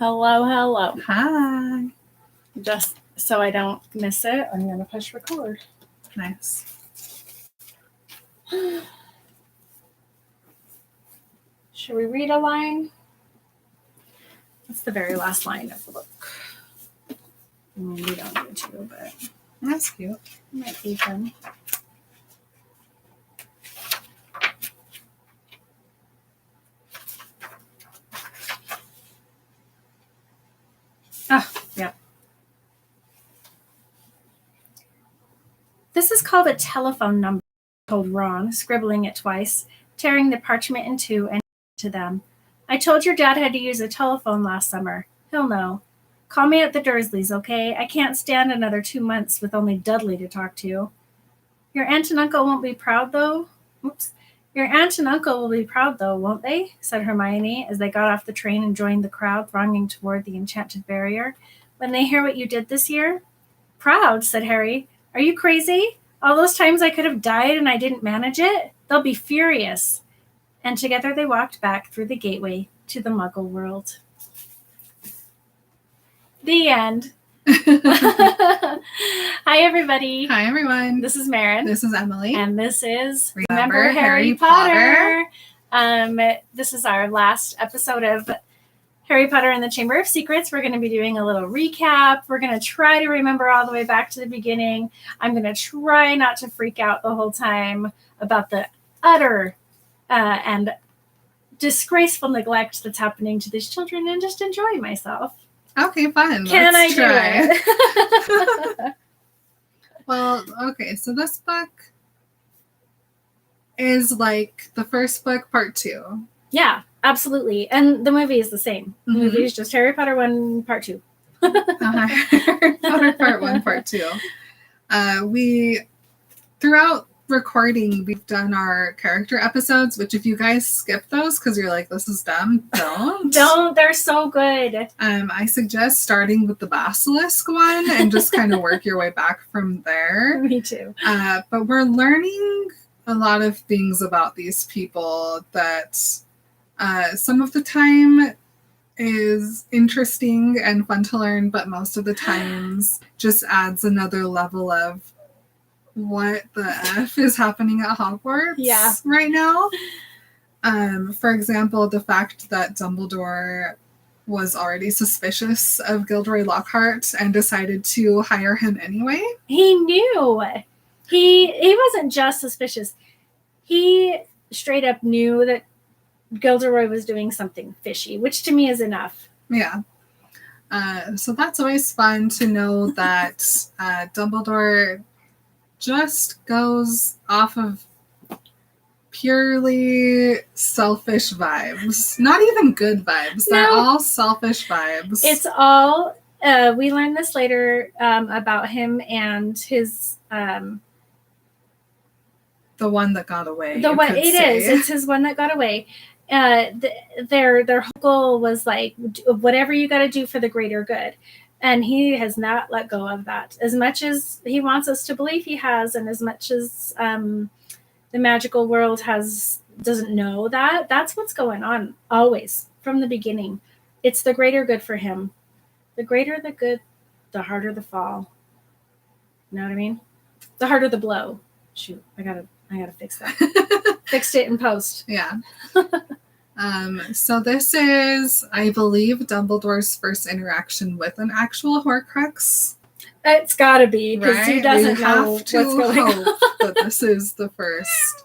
Hello, hello. Hi. Just so I don't miss it, I'm going to push record. Nice. Should we read a line? That's the very last line of the book. We don't need to, but That's cute. it might be fun. Oh, yeah. This is called a telephone number, told Ron, scribbling it twice, tearing the parchment in two and to them. I told your dad had to use a telephone last summer. He'll know. Call me at the Dursleys, okay? I can't stand another 2 months with only Dudley to talk to. Your aunt and uncle won't be proud, though? Your aunt and uncle will be proud, though, won't they? Said Hermione as they got off the train and joined the crowd thronging toward the enchanted barrier. When they hear what you did this year? Proud, said Harry. Are you crazy? All those times I could have died and I didn't manage it? They'll be furious. And together they walked back through the gateway to the Muggle world. The end. Hi, everybody. Hi, everyone. This is Marin. This is Emily. And this is Remember Harry Potter. This is our last episode of Harry Potter and the Chamber of Secrets. We're going to be doing a little recap. We're going to try to remember all the way back to the beginning. I'm going to try not to freak out the whole time about the utter and disgraceful neglect that's happening to these children and just enjoy myself. Okay, fun. Can Let's try. I do it? Well, okay, so this book is like the first book, part 2. Yeah, absolutely. And the movie is the same. The movie is just Harry Potter 1, part 2. Harry Potter part 1, part 2. We, throughout recording, we've done our character episodes, which if you guys skip those because you're like, this is dumb, don't. Don't. They're so good. I suggest starting with the Basilisk one and just kind of work your way back from there. Me too. But we're learning a lot of things about these people that some of the time is interesting and fun to learn, but most of the times just adds another level of what the F is happening at Hogwarts right now. For example, the fact that Dumbledore was already suspicious of Gilderoy Lockhart and decided to hire him anyway. He knew. He wasn't just suspicious. He straight up knew that Gilderoy was doing something fishy, which to me is enough. Yeah. So that's always fun to know that Dumbledore just goes off of purely selfish vibes. Not even good vibes. They're all selfish vibes. It's all, we learned this later about him and his... the one that got away. It's his one that got away. Their whole goal was like, whatever you got to do for the greater good. And he has not let go of that. As much as he wants us to believe he has, and as much as the magical world doesn't know that, that's what's going on always from the beginning. It's the greater good for him. The greater the good, the harder the fall. You know what I mean? The harder the blow. Shoot, I gotta fix that. Fixed it in post. Yeah. So this is, I believe, Dumbledore's first interaction with an actual Horcrux. It's gotta be, because he doesn't know what's going on. That this is the first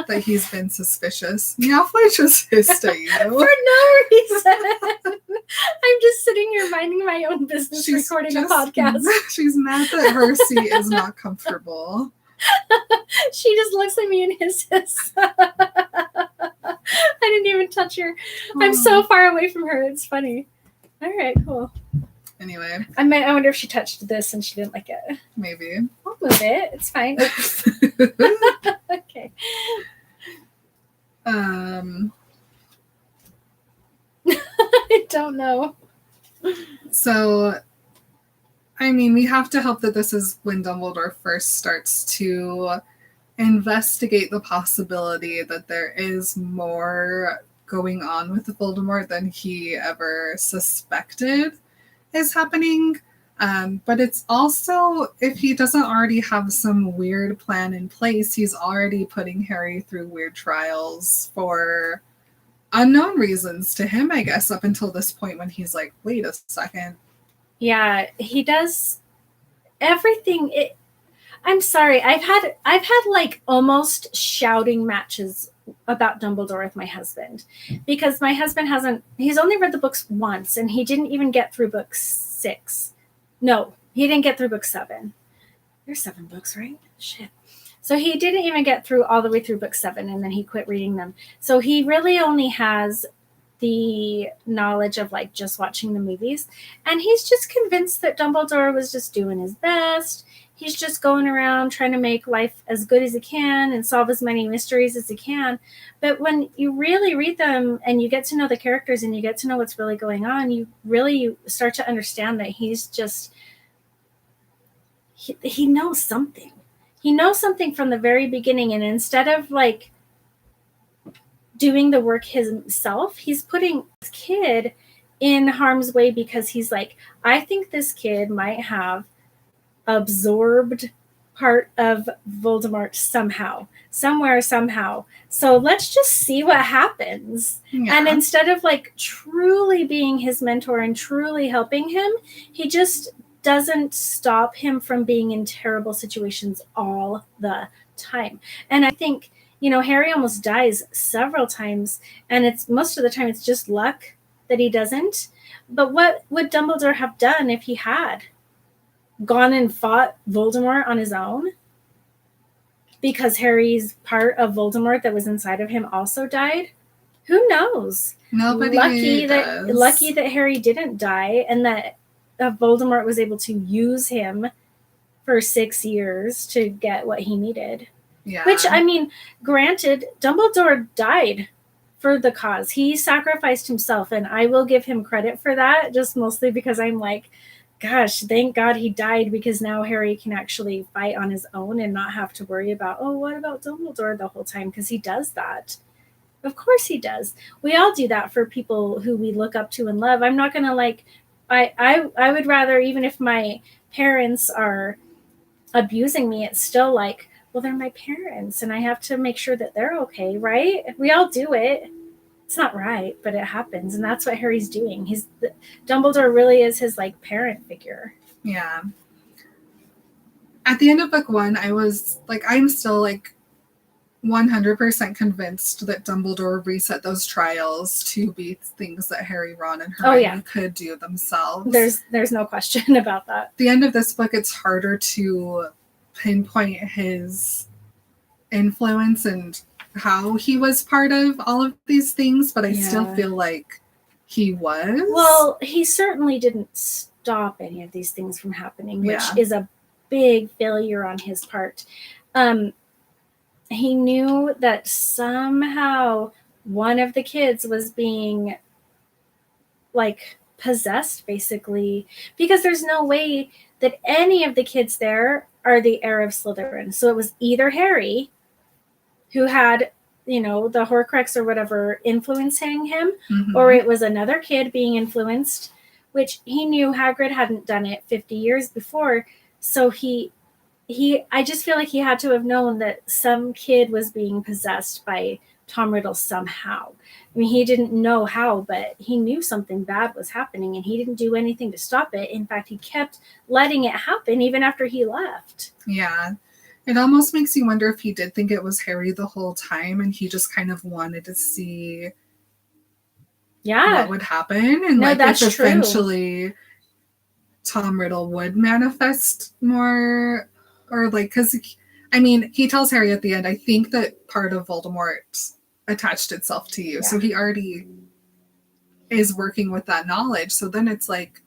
that he's been suspicious. Malfoy just hissed at you. For no reason. I'm just sitting here minding my own business, recording a podcast. She's mad that her seat is not comfortable. She just looks at me and hisses. I didn't even touch her. I'm so far away from her. It's funny. All right, cool. Anyway. I wonder if she touched this and she didn't like it. Maybe. I'll move it. It's fine. Okay. I don't know. So, I mean, we have to hope that this is when Dumbledore first starts to investigate the possibility that there is more going on with Voldemort than he ever suspected is happening. But it's also, if he doesn't already have some weird plan in place, he's already putting Harry through weird trials for unknown reasons to him, I guess, up until this point when he's like, wait a second. Yeah, he does everything. I'm sorry. I've had like almost shouting matches about Dumbledore with my husband, because my husband he's only read the books once, and he didn't even get through book 6. No, he didn't get through book 7. There's 7 books, right? Shit. So he didn't even get through all the way through book 7, and then he quit reading them. So he really only has the knowledge of like just watching the movies, and he's just convinced that Dumbledore was just doing his best. He's just going around trying to make life as good as he can and solve as many mysteries as he can. But when you really read them and you get to know the characters and you get to know what's really going on, you start to understand that he's just, he knows something. He knows something from the very beginning. And instead of like doing the work himself, he's putting his kid in harm's way because he's like, I think this kid might have absorbed part of Voldemort somewhere, somehow. So let's just see what happens. Yeah. And instead of like truly being his mentor and truly helping him, he just doesn't stop him from being in terrible situations all the time. And I think, Harry almost dies several times, and it's most of the time it's just luck that he doesn't. But what would Dumbledore have done if he had gone and fought Voldemort on his own? Because Harry's part of Voldemort that was inside of him also died? Who knows? Nobody does. Lucky that Harry didn't die, and that Voldemort was able to use him for 6 years to get what he needed. Yeah. Which, I mean, granted, Dumbledore died for the cause. He sacrificed himself, and I will give him credit for that, just mostly because I'm like, gosh, thank God he died, because now Harry can actually fight on his own and not have to worry about, oh, what about Dumbledore the whole time? Because he does that. Of course he does. We all do that for people who we look up to and love. I'm not going to I would rather, even if my parents are abusing me, it's still like, well, they're my parents and I have to make sure that they're okay, right? We all do it. It's not right, but it happens. And that's what Harry's doing. Dumbledore really is his like parent figure. Yeah. At the end of book 1, I was like, I'm still like 100% convinced that Dumbledore reset those trials to be things that Harry, Ron, and Hermione could do themselves. There's no question about that. At the end of this book, it's harder to pinpoint his influence and how he was part of all of these things, but I still feel like he was. Well, he certainly didn't stop any of these things from happening, which is a big failure on his part. He knew that somehow one of the kids was being like possessed, basically, because there's no way that any of the kids there are the heir of Slytherin. So it was either Harry, who had, the Horcrux or whatever influencing him, or it was another kid being influenced, which he knew Hagrid hadn't done it 50 years before. So I just feel like he had to have known that some kid was being possessed by Tom Riddle somehow. I mean, he didn't know how, but he knew something bad was happening, and he didn't do anything to stop it. In fact, he kept letting it happen even after he left. Yeah. It almost makes you wonder if he did think it was Harry the whole time, and he just kind of wanted to see what would happen. And that's if eventually Tom Riddle would manifest more, or because he tells Harry at the end, I think that part of Voldemort attached itself to you. So he already is working with that knowledge. So then it's like,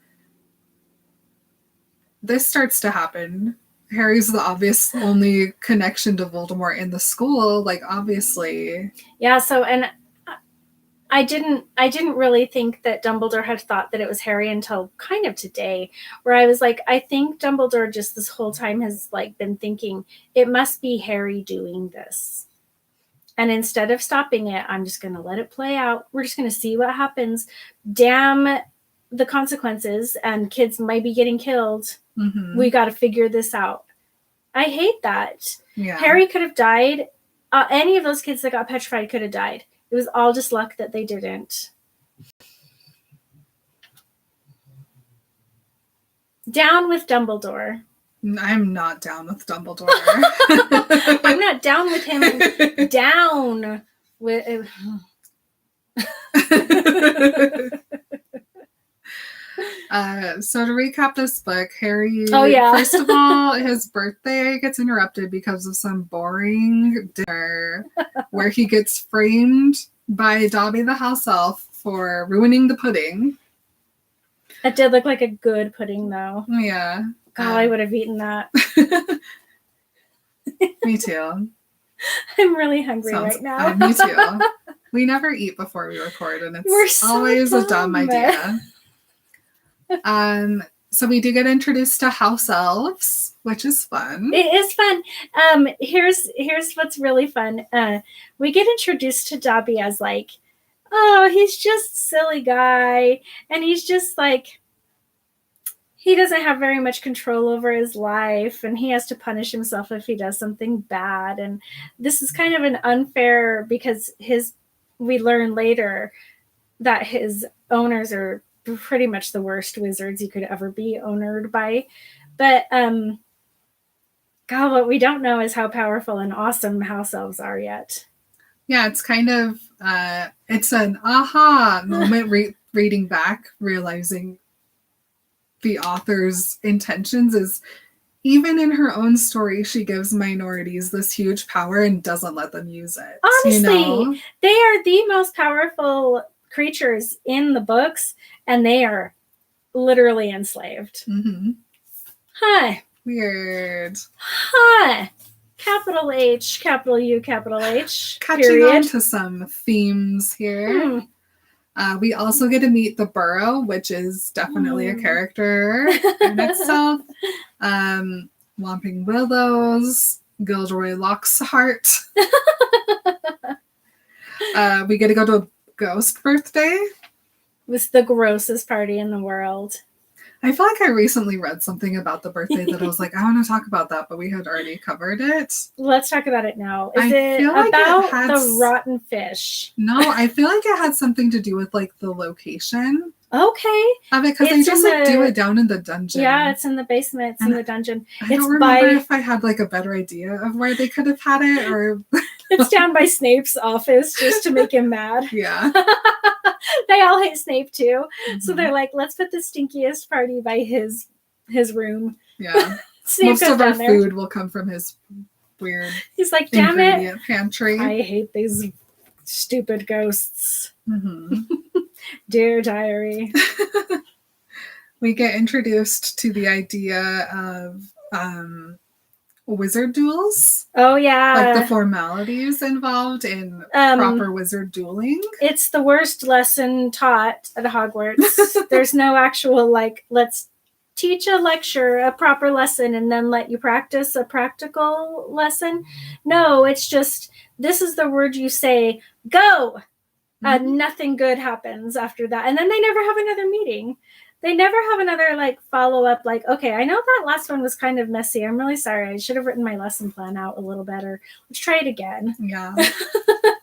this starts to happen. Harry's the obvious only connection to Voldemort in the school, obviously. Yeah, so, and I didn't really think that Dumbledore had thought that it was Harry until kind of today, where I was like, I think Dumbledore just this whole time has been thinking it must be Harry doing this. And instead of stopping it, I'm just going to let it play out. We're just going to see what happens. Damn the consequences, and kids might be getting killed. Mm-hmm. We got to figure this out. I hate that. Yeah. Harry could have died. Any of those kids that got petrified could have died. It was all just luck that they didn't. Down with Dumbledore. I'm not down with Dumbledore. I'm not down with him. Down with. So to recap this book, Harry, first of all, his birthday gets interrupted because of some boring dinner where he gets framed by Dobby the house elf for ruining the pudding. It did look like a good pudding, though. Yeah. God, I would have eaten that. Me too. I'm really hungry right now. Me too. We never eat before we record, and it's always a dumb idea. So we do get introduced to house elves, which is fun. It is fun. Here's what's really fun. We get introduced to Dobby as like, oh, he's just a silly guy, and he's just like, he doesn't have very much control over his life, and he has to punish himself if he does something bad. And this is kind of an unfair, because we learn later that his owners are pretty much the worst wizards you could ever be ownered by. But God, what we don't know is how powerful and awesome house elves are yet. Yeah, it's kind of it's an aha moment reading back, realizing the author's intentions is, even in her own story, she gives minorities this huge power and doesn't let them use it. Honestly, they are the most powerful creatures in the books, and they are literally enslaved. Mm-hmm. Huh. Weird. Huh. Capital H, capital U, capital H. Catching on to some themes here. We also get to meet the Burrow, which is definitely a character in itself. Whomping Willows, Gilderoy Lockhart. We get to go to a ghost birthday. It was the grossest party in the world. I feel like I recently read something about the birthday that I was like, I want to talk about that, but we had already covered it. Let's talk about it now. Is it about the rotten fish? No, I feel like it had something to do with like the location. Okay. Of it, because they just do it down in the dungeon. Yeah, it's in the basement. It's in the dungeon. I don't remember if I had like a better idea of where they could have had it, or it's down by Snape's office just to make him mad. Yeah. They all hate Snape too. Mm-hmm. So they're like, let's put the stinkiest party by his room. Yeah. Most of our food will come from his weird He's like, damn it, pantry. I hate these stupid ghosts. Mm-hmm. Dear diary. We get introduced to the idea of wizard duels. Oh yeah, like the formalities involved in proper wizard dueling. It's the worst lesson taught at Hogwarts. There's no actual like, let's teach a lecture, a proper lesson, and then let you practice a practical lesson. No, it's just, this is the word you say, go. Nothing good happens after that, and then they never have another meeting. They never have another like follow-up, like, okay, I know that last one was kind of messy. I'm really sorry. I should have written my lesson plan out a little better. Let's try it again. Yeah.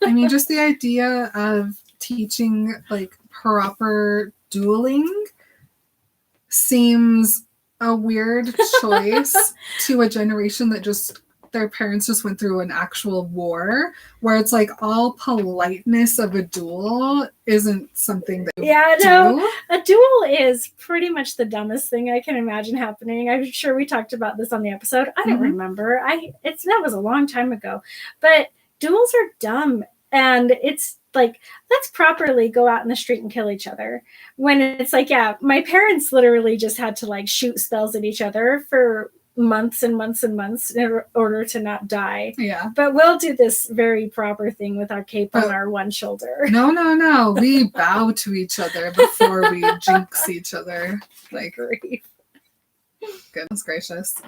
I mean, just the idea of teaching like proper dueling seems a weird choice to a generation that just, their parents just went through an actual war, where it's like all politeness of a duel isn't something that a duel is pretty much the dumbest thing I can imagine happening. I'm sure we talked about this on the episode. I don't remember. That was a long time ago, but duels are dumb, and it's like, let's properly go out in the street and kill each other. When it's like, yeah, my parents literally just had to like shoot spells at each other for months and months and months in order to not die. Yeah. But we'll do this very proper thing with our cape on our one shoulder. No. We bow to each other before we jinx each other. Like, goodness gracious.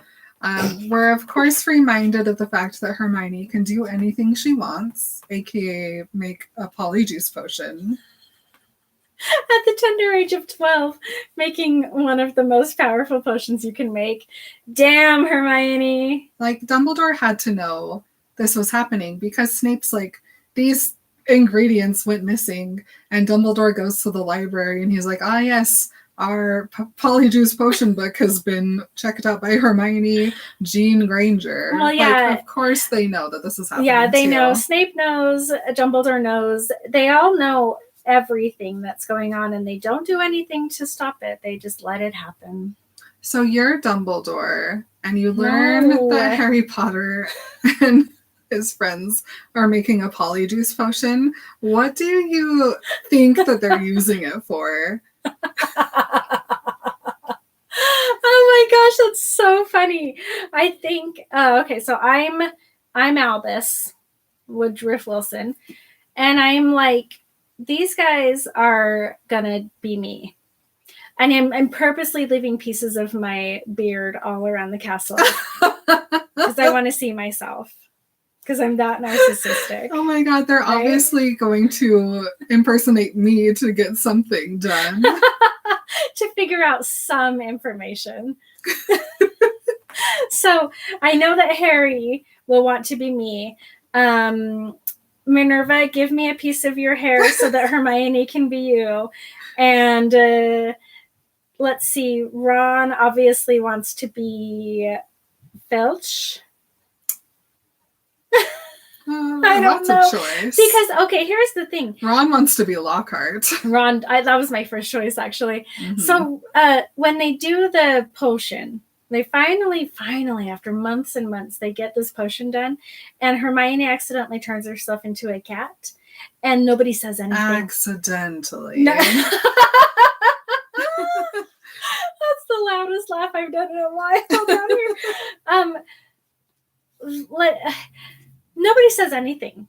We're, of course, reminded of the fact that Hermione can do anything she wants, aka make a polyjuice potion. At the tender age of 12, making one of the most powerful potions you can make. Damn, Hermione. Like, Dumbledore had to know this was happening because Snape's like, these ingredients went missing, and Dumbledore goes to the library and he's like, ah, yes, our polyjuice potion book has been checked out by Hermione Jean Granger. Well, yeah. Like, of course they know that this is happening. Yeah, they too. know. Snape knows. Dumbledore knows. They all know everything that's going on, and they don't do anything to stop it. They just let it happen. So you're Dumbledore, and you learn that Harry Potter and his friends are making a polyjuice potion. What do you think that they're using it for? Oh my gosh, that's so funny. I think okay, so I'm Albus Woodruff Wilson, and I'm like, these guys are gonna be me. And I'm purposely leaving pieces of my beard all around the castle because I want to see myself. Because I'm that narcissistic. Oh my god, they're obviously going to impersonate me to get something done. To figure out some information. So I know that Harry will want to be me. Minerva, give me a piece of your hair so that Hermione can be you. And let's see, Ron obviously wants to be Filch. I don't know. Lots of choice. Because, okay, here's the thing. Ron wants to be Lockhart. Ron, that was my first choice, actually. Mm-hmm. So when they do the potion, they finally, after months and months, they get this potion done. And Hermione accidentally turns herself into a cat. And nobody says anything. Accidentally. No. That's the loudest laugh I've done in a while down here. Nobody says anything.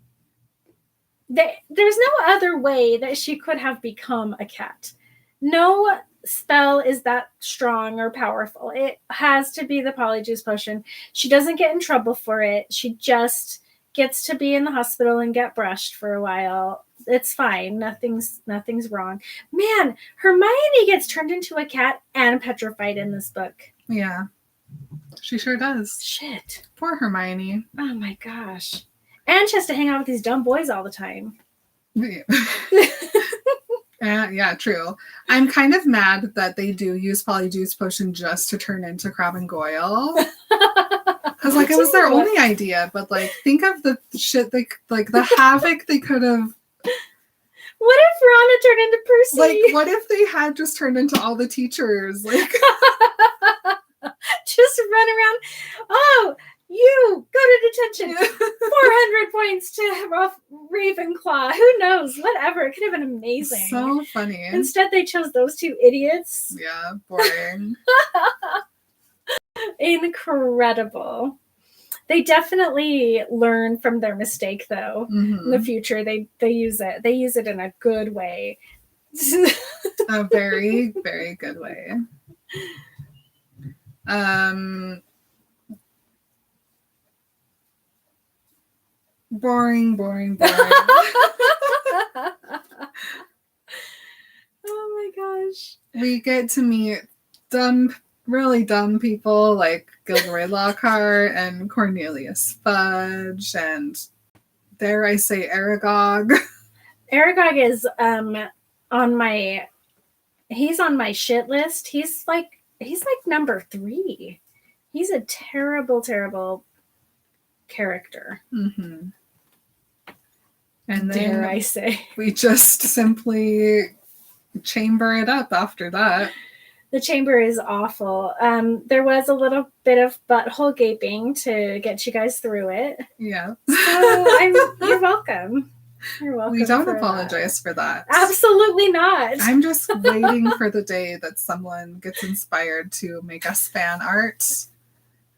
There's no other way that she could have become a cat. No spell is that strong or powerful. It has to be the polyjuice potion. She doesn't get in trouble for it. She just gets to be in the hospital and get brushed for a while. It's fine. Nothing's wrong. Man, Hermione gets turned into a cat and petrified in this book. Yeah. She sure does. Shit. Poor Hermione. Oh my gosh. And she has to hang out with these dumb boys all the time. Yeah. Yeah, true. I'm kind of mad that they do use polyjuice potion just to turn into Crabbe and Goyle. Because, like, it was their only idea. But, like, think of the shit, the havoc they could have. What if Ron had turned into Percy? Like, what if they had just turned into all the teachers? Like, just run around. Oh, you go to detention. 400 points to Ravenclaw. Who knows? Whatever. It could have been amazing. So funny. Instead, they chose those two idiots. Yeah, boring. Incredible. They definitely learn from their mistake, though. Mm-hmm. In the future, they use it. They use it in a good way. A very, very good way. Boring. Oh my gosh. We get to meet really dumb people like Gilderoy Lockhart and Cornelius Fudge and, dare I say, Aragog. Aragog is he's on my shit list. He's like number 3. He's a terrible character. Mm-hmm. And dare I say. We just simply chamber it up after that. The chamber is awful. There was a little bit of butthole gaping to get you guys through it. Yeah. So you're welcome. You're welcome. We don't apologize for that. Absolutely not. I'm just waiting for the day that someone gets inspired to make us fan art.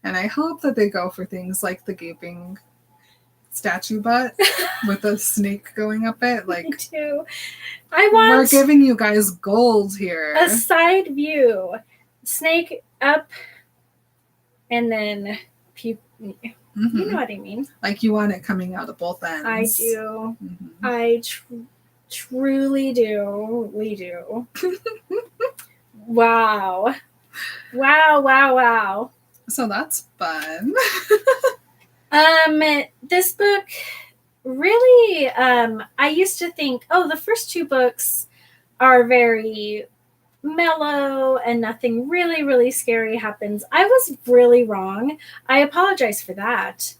And I hope that they go for things like the gaping statue butt with a snake going up it. Like, me too. We're giving you guys gold here. A side view. Snake up and then people, you know what I mean. Like you want it coming out of both ends. I do. Mhm. I truly do. We do. Wow. Wow. So that's fun. This book really, I used to think, the first two books are very mellow and nothing really, really scary happens. I was really wrong. I apologize for that.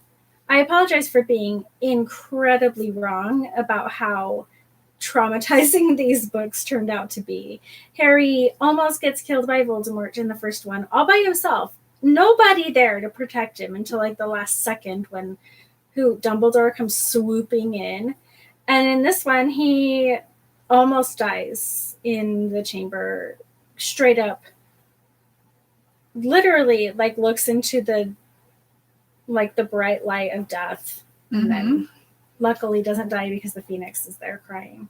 I apologize for being incredibly wrong about how traumatizing these books turned out to be. Harry almost gets killed by Voldemort in the first one, all by himself. Nobody there to protect him until like the last second when Dumbledore comes swooping in. And in this one, he almost dies in the chamber, straight up. Literally, like, looks into the bright light of death. And then luckily doesn't die because the Phoenix is there crying.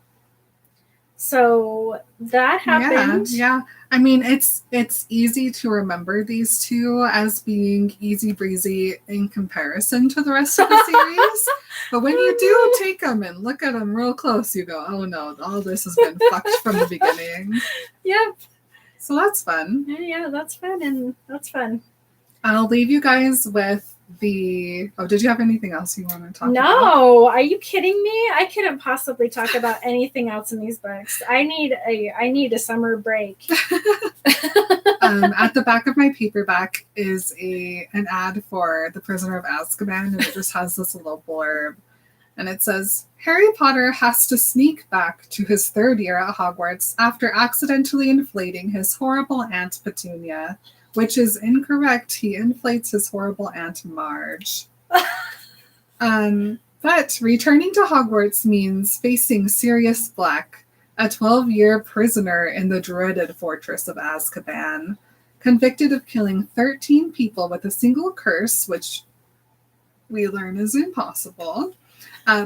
So that happened. Yeah. I mean, it's easy to remember these two as being easy breezy in comparison to the rest of the series. But when you do take them and look at them real close, you go, oh no, all this has been fucked from the beginning. Yep. So that's fun. Yeah, that's fun. I'll leave you guys with did you have anything else you want to talk about? No, are you kidding me? I couldn't possibly talk about anything else in these books. I need a summer break. At the back of my paperback is an ad for The Prisoner of Azkaban, and it just has this little blurb. And it says, Harry Potter has to sneak back to his third year at Hogwarts after accidentally inflating his horrible Aunt Petunia. Which is incorrect. He inflates his horrible Aunt Marge. But returning to Hogwarts means facing Sirius Black, a 12-year prisoner in the dreaded fortress of Azkaban, convicted of killing 13 people with a single curse, which we learn is impossible.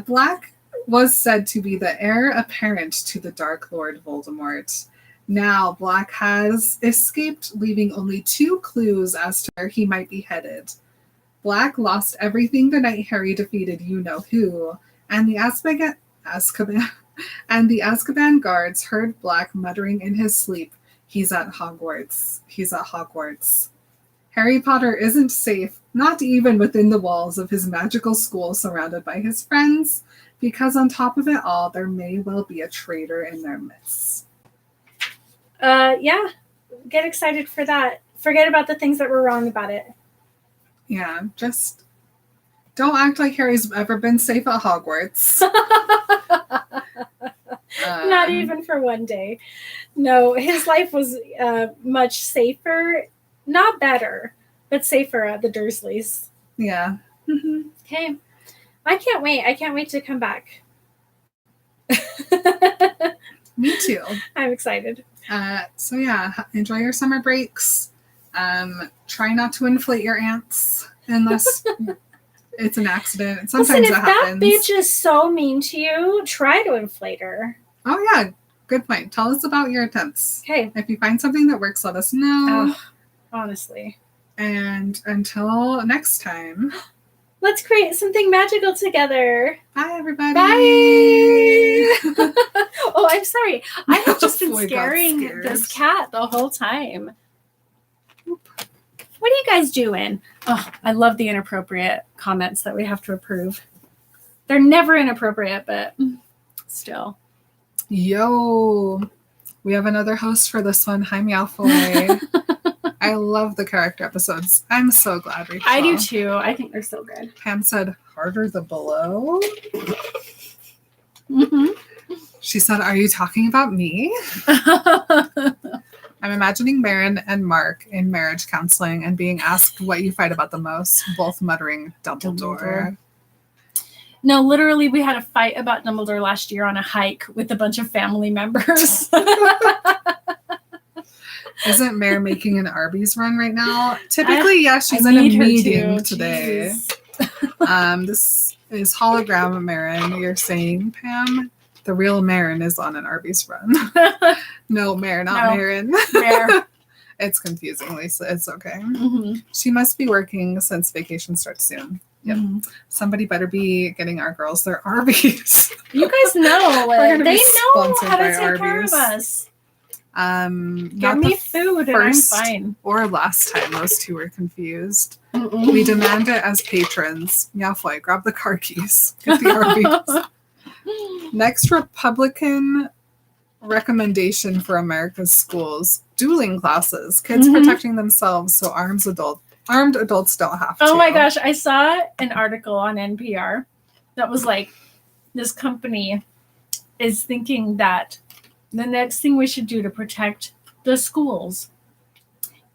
Black was said to be the heir apparent to the Dark Lord Voldemort. Now, Black has escaped, leaving only 2 clues as to where he might be headed. Black lost everything the night Harry defeated you-know-who, and the Azkaban guards heard Black muttering in his sleep, "He's at Hogwarts. He's at Hogwarts." Harry Potter isn't safe, not even within the walls of his magical school surrounded by his friends, because on top of it all, there may well be a traitor in their midst. Yeah, get excited for that. Forget about the things that were wrong about it. Yeah, just don't act like Harry's ever been safe at Hogwarts. Not even for one day. No, his life was much safer. Not better, but safer at the Dursleys. Yeah. Okay. I can't wait. I can't wait to come back. Me too. I'm excited. So yeah, enjoy your summer breaks. Try not to inflate your ants unless it's an accident. Sometimes Listen, if that bitch is so mean to you, try to inflate her. Oh yeah, good point. Tell us about your attempts. Okay. If you find something that works, let us know. Honestly. And until next time, let's create something magical together. Bye, everybody. Bye. Oh, I'm sorry. I have just been scaring this cat the whole time. What are you guys doing? Oh, I love the inappropriate comments that we have to approve. They're never inappropriate, but still. Yo, we have another host for this one. Hi, Meowfoy. I love the character episodes. I'm so glad, Rachel. I do too. I think they're so good. Pam said, harder the below. She said, are you talking about me? I'm imagining Marin and Mark in marriage counseling and being asked what you fight about the most, both muttering Dumbledore. No, literally, we had a fight about Dumbledore last year on a hike with a bunch of family members. Isn't Mare making an Arby's run right now? Typically, yes, she's in a meeting today. This is hologram Marin. You're saying, Pam? The real Marin is on an Arby's run. No, Mare, not Marin. Mare. It's confusing, Lisa. It's okay. Mm-hmm. She must be working since vacation starts soon. Yep. Mm-hmm. Somebody better be getting our girls their Arby's. You guys know We're it. gonna They be know sponsored how to by take care of Arby's. us. Give Give me food and I'm fine. Or last time, those two were confused. Mm-mm. We demand it as patrons. Yafoy, grab the car keys. Get the Arby's. Next Republican recommendation for America's schools: dueling classes. Kids Mhm. protecting themselves so armed adults don't have to. Oh my gosh, I saw an article on NPR that was like, this company is thinking that the next thing we should do to protect the schools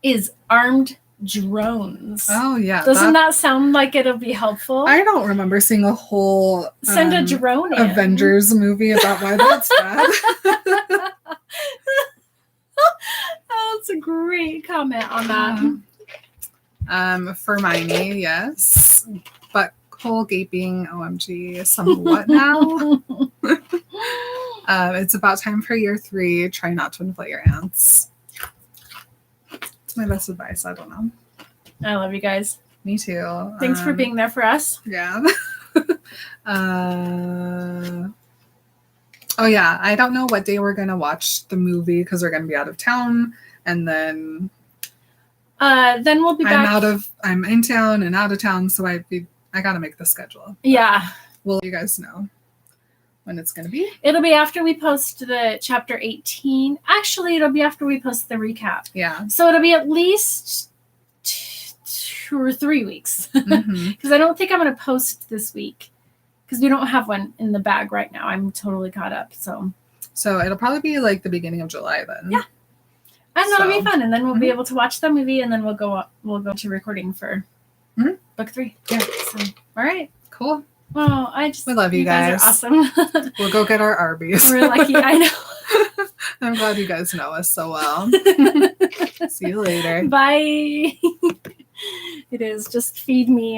is armed drones. Oh yeah. Doesn't that sound like it'll be helpful? I don't remember seeing a whole Send a drone in. Avengers movie about why that's bad. Oh, that's a great comment on that. For Hermione, yes. But whole gaping OMG somewhat now. It's about time for year 3. Try not to inflate your ants. It's my best advice. I don't know. I love you guys. Me too. Thanks for being there for us. Yeah. Oh yeah. I don't know what day we're gonna watch the movie because we're gonna be out of town, and then we'll be back. I'm in town and out of town, so I gotta make the schedule. Yeah. We'll let you guys know when it's gonna be. It'll be after we post the chapter 18. Actually, it'll be after we post the recap. Yeah. So it'll be at least 2 or 3 weeks. Mhm. Because I don't think I'm going to post this week. Because we don't have one in the bag right now. I'm totally caught up. So it'll probably be like the beginning of July then. Yeah. And that'll be So- fun. And then we'll be Mhm. able to watch the movie, and then we'll go to recording for Mhm. book 3. Yeah. So, all right. Cool. Well, We love you guys. are awesome. We'll go get our Arby's. We're lucky. I know. I'm glad you guys know us so well. See you later. Bye. It is. Just feed me.